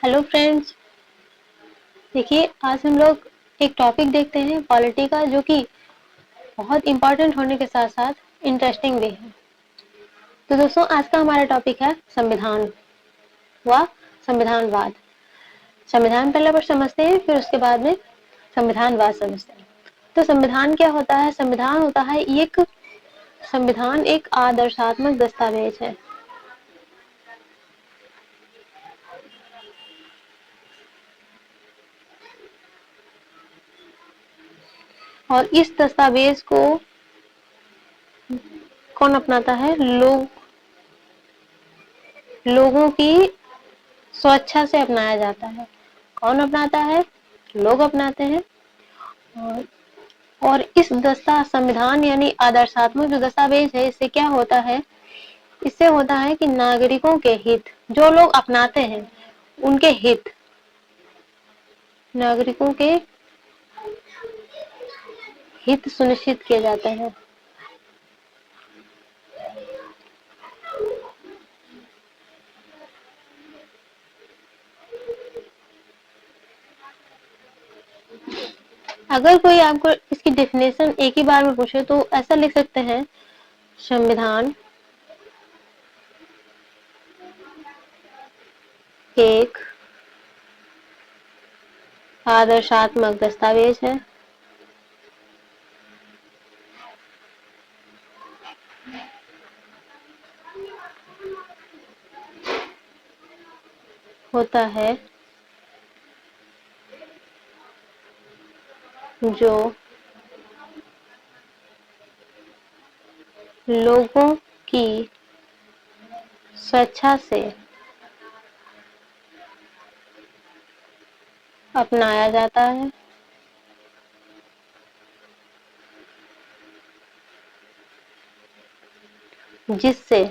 Hello friends. देखिए, आज हम लोग एक टॉपिक देखते हैं पॉलिटी का, जो कि बहुत इम्पोर्टेंट होने के साथ साथ इंटरेस्टिंग भी है। तो दोस्तों, आज का हमारा टॉपिक है संविधान व संविधानवाद। संविधान पहले पर समझते हैं, फिर उसके बाद में संविधानवाद समझते हैं। तो संविधान क्या होता है? संविधान होता है संविधान एक आदर्शात्मक दस्तावेज है। और इस दस्तावेज को कौन अपनाता है? लोगों की स्वेच्छा से अपनाया जाता है। कौन अपनाता है? लोग अपनाते हैं। और, और इस संविधान यानी आदर्शात्मक जो दस्तावेज है, इससे क्या होता है? इससे होता है कि नागरिकों के हित, जो लोग अपनाते हैं उनके नागरिकों के हित सुनिश्चित किए जाते हैं। अगर कोई आपको इसकी डेफिनेशन एक ही बार में पूछे तो ऐसा लिख सकते हैं: संविधान एक आदर्शात्मक दस्तावेज है। होता है जो लोगों की स्वेच्छा से अपनाया जाता है, जिससे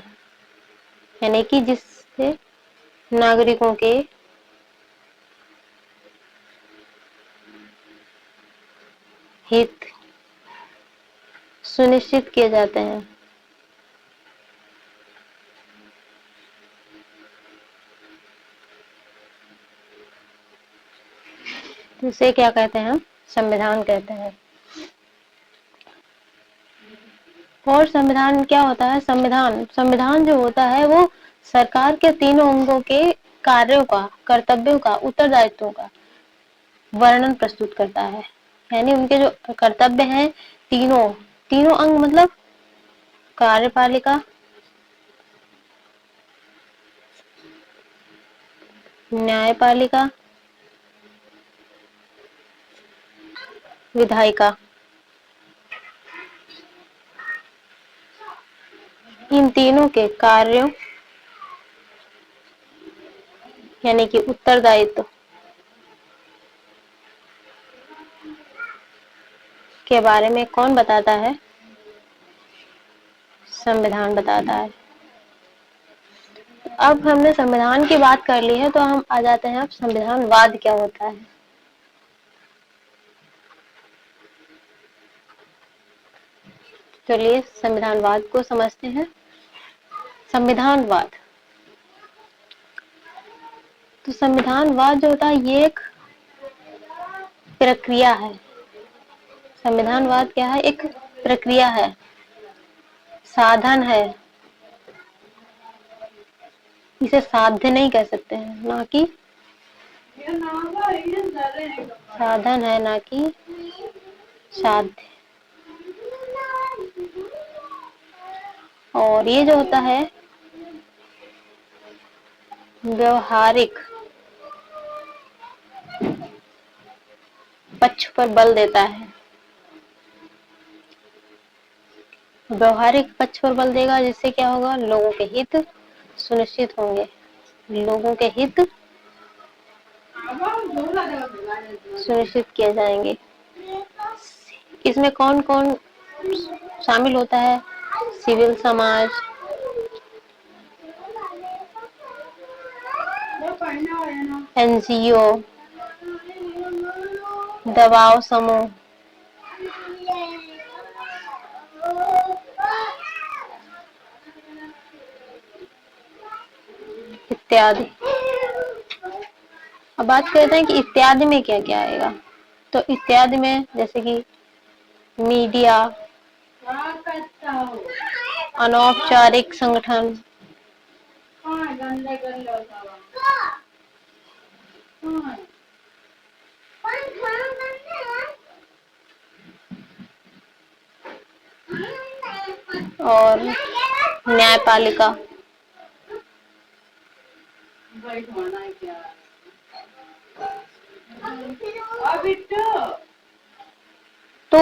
नागरिकों के हित सुनिश्चित किए जाते हैं। इसे क्या कहते हैं? संविधान कहते हैं। और संविधान क्या होता है? संविधान जो होता है वो सरकार के तीनों अंगों के कार्यों का, कर्तव्यों का, उत्तरदायित्वों का वर्णन प्रस्तुत करता है। यानी उनके जो कर्तव्य हैं, तीनों तीनों अंग मतलब कार्यपालिका, न्यायपालिका, विधायिका, इन तीनों के कार्यों यानी कि उत्तरदायित्व के बारे में कौन बताता है? संविधान बताता है। अब हमने संविधान की बात कर ली है, तो हम आ जाते हैं अब संविधानवाद क्या होता है। चलिए संविधानवाद को समझते हैं। संविधानवाद संविधानवाद जो होता है ये एक प्रक्रिया है। संविधानवाद क्या है? एक प्रक्रिया है, साधन है। इसे साध्य नहीं कह सकते हैं, ना कि साधन है, ना कि साध्य। और ये जो होता है व्यवहारिक पक्ष पर बल देता है। व्यवहारिक पक्ष पर बल देगा, जिससे क्या होगा? लोगों के हित सुनिश्चित होंगे, लोगों के हित सुनिश्चित किए जाएंगे। इसमें कौन कौन शामिल होता है? सिविल समाज, एनजीओ, दबाव समूह, इत्यादि। अब बात करते हैं कि इत्यादि में क्या क्या आएगा। तो इत्यादि में जैसे कि मीडिया, अनौपचारिक संगठन, और न्यायपालिका। तो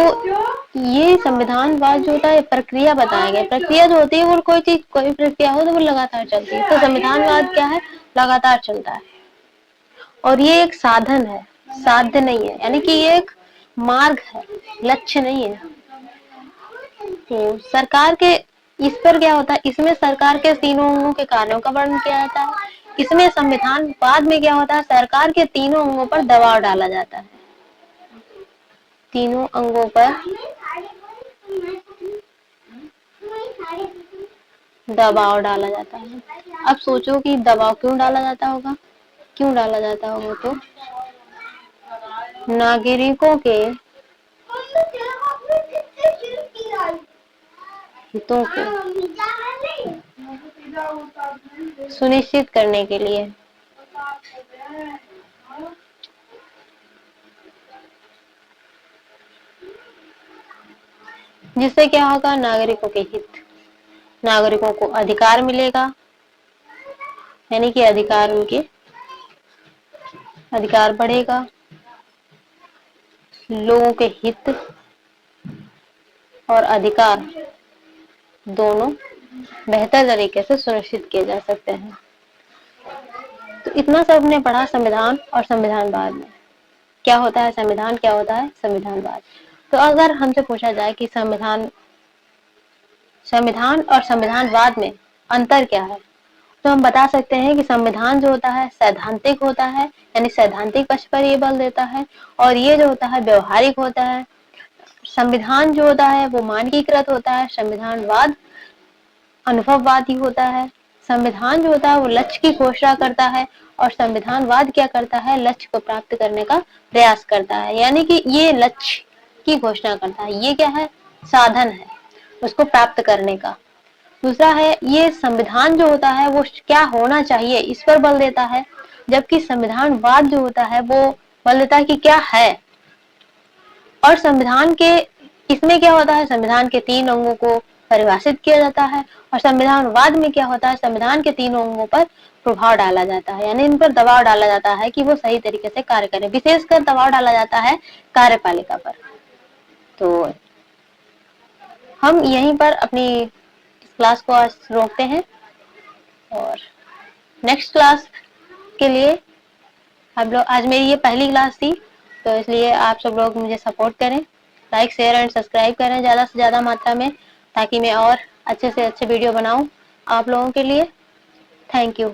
ये संविधानवाद जो होता है प्रक्रिया बताया गया। प्रक्रिया जो होती है वो कोई चीज, कोई प्रक्रिया हो तो वो लगातार चलती है। तो संविधानवाद क्या है? लगातार चलता है। और ये एक साधन है, साध्य नहीं है, यानी कि ये एक मार्ग है, लक्ष्य नहीं है। तो सरकार के इस पर क्या होता है, इसमें सरकार के तीनों अंगों के कार्यों का वर्णन किया जाता है। इसमें संविधानवाद में क्या होता है, सरकार के तीनों अंगों पर दबाव डाला जाता है। तीनों अंगों पर दबाव डाला जाता है। अब सोचो कि दबाव क्यों डाला जाता होगा, क्यों डाला जाता होगा? तो नागरिकों के हितों को सुनिश्चित करने के लिए। जिससे क्या होगा? नागरिकों के हित, नागरिकों को अधिकार मिलेगा, यानी कि अधिकार, उनके अधिकार बढ़ेगा, लोगों के हित और अधिकार दोनों बेहतर तरीके से सुनिश्चित किए जा सकते हैं। तो इतना सब हमने पढ़ा संविधान और संविधानवाद में। क्या होता है संविधान, क्या होता है संविधानवाद। तो अगर हमसे पूछा जाए कि संविधान और संविधानवाद में अंतर क्या है, तो हम बता सकते हैं कि संविधान जो होता है सैद्धांतिक होता है, यानी सैद्धांतिक पक्ष पर ये बल देता है, और ये जो होता है व्यवहारिक होता है। संविधान जो होता है वो मानकीकृत होता है, संविधानवाद अनुभववादी होता है। संविधान जो होता है वो लक्ष्य की घोषणा करता है, और संविधानवाद क्या करता है? लक्ष्य को प्राप्त करने का प्रयास करता है, यानी कि ये लक्ष्य की घोषणा करता है, ये क्या है? साधन है उसको प्राप्त करने का। दूसरा है, ये संविधान जो होता है वो क्या होना चाहिए इस पर बल देता है, जबकि संविधानवाद जो होता है वो बल देता है कि क्या है। और संविधान के इसमें क्या होता है, संविधान के 3 अंगों को परिभाषित किया जाता है, और संविधानवाद में क्या होता है, संविधान के 3 अंगों पर प्रभाव डाला जाता है, यानी इन पर दबाव डाला जाता है कि वो सही तरीके से कार्य करें। विशेषकर दबाव डाला जाता है कार्यपालिका पर। तो हम यहीं पर अपनी क्लास को आज रोकते हैं, और नेक्स्ट क्लास के लिए आप लोग, आज मेरी ये पहली क्लास थी, तो इसलिए आप सब लोग मुझे सपोर्ट करें, लाइक शेयर एंड सब्सक्राइब करें ज़्यादा से ज़्यादा मात्रा में, ताकि मैं और अच्छे से अच्छे वीडियो बनाऊं आप लोगों के लिए। Thank you.